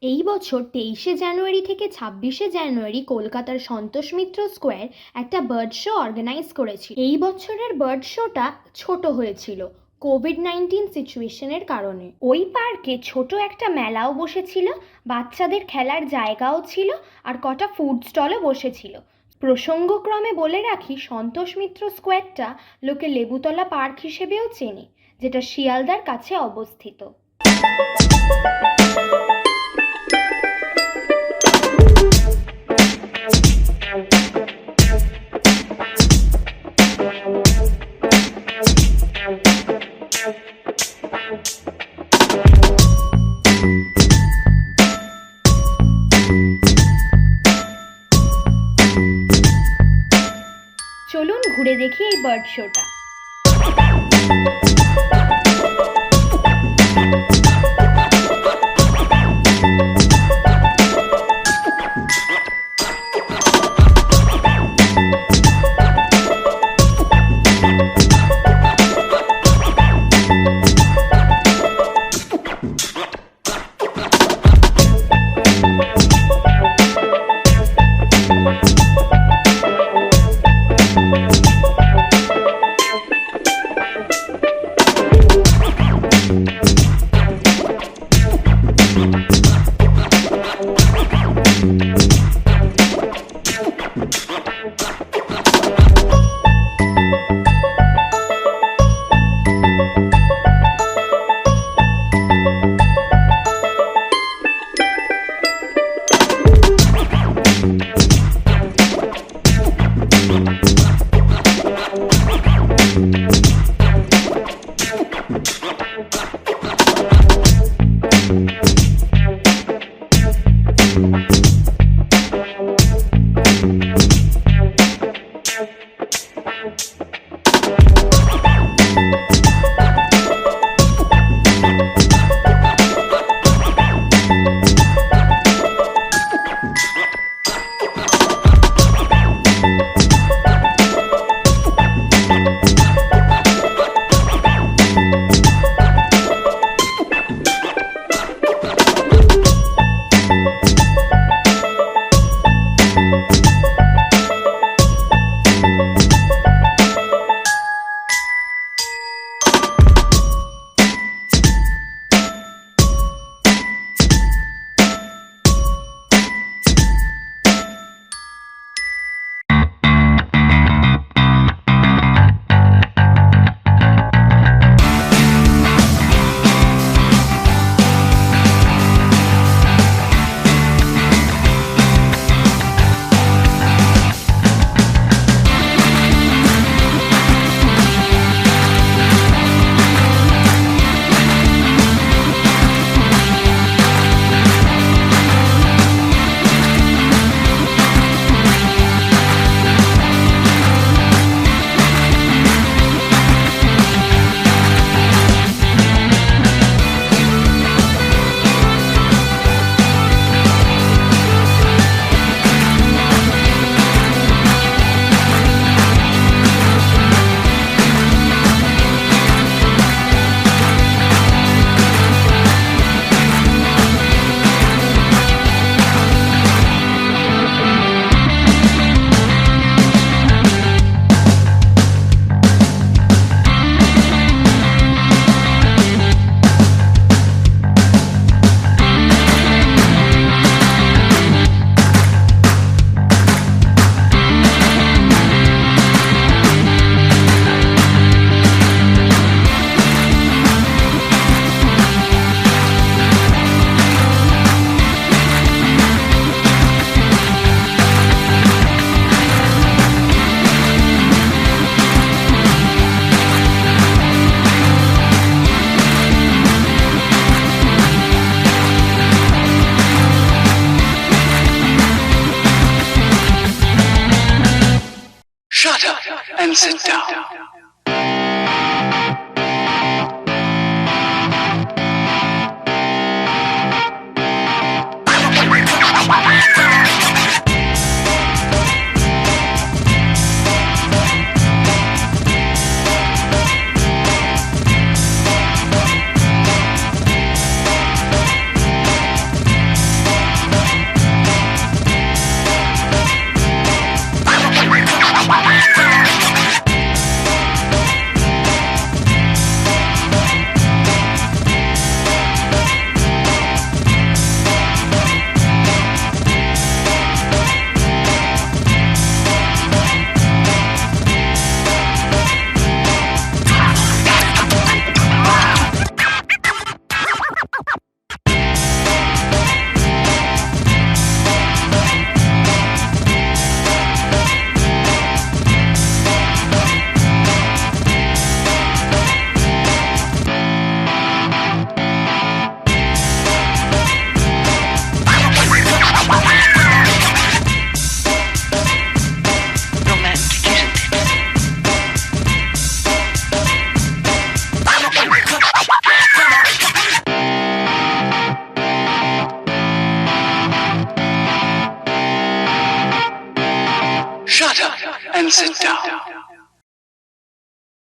এই বছর 23শে জানুয়ারি থেকে 26শে জানুয়ারি কলকাতার সন্তোষ মিত্র স্কোয়ার একটা বার্ড শো অর্গানাইজ করেছিল। এই বছরের বার্ড শোটা ছোট হয়েছিল কোভিড-19 সিচুয়েশনের কারণে। ওই পার্কে ছোট একটা মেলাও বসেছিল, বাচ্চাদের খেলার জায়গাও ছিল, আর কটা ফুড স্টলও বসেছিল। প্রসঙ্গক্রমে বলে রাখি, সন্তোষ মিত্র স্কোয়ারটা লোকে লেবুতলা পার্ক হিসেবেও চেনে, যেটা শিয়ালদার কাছে অবস্থিত। চলুন ঘুরে দেখি এই বার্ড শোটা। Shut up and sit down. Shut up and sit down.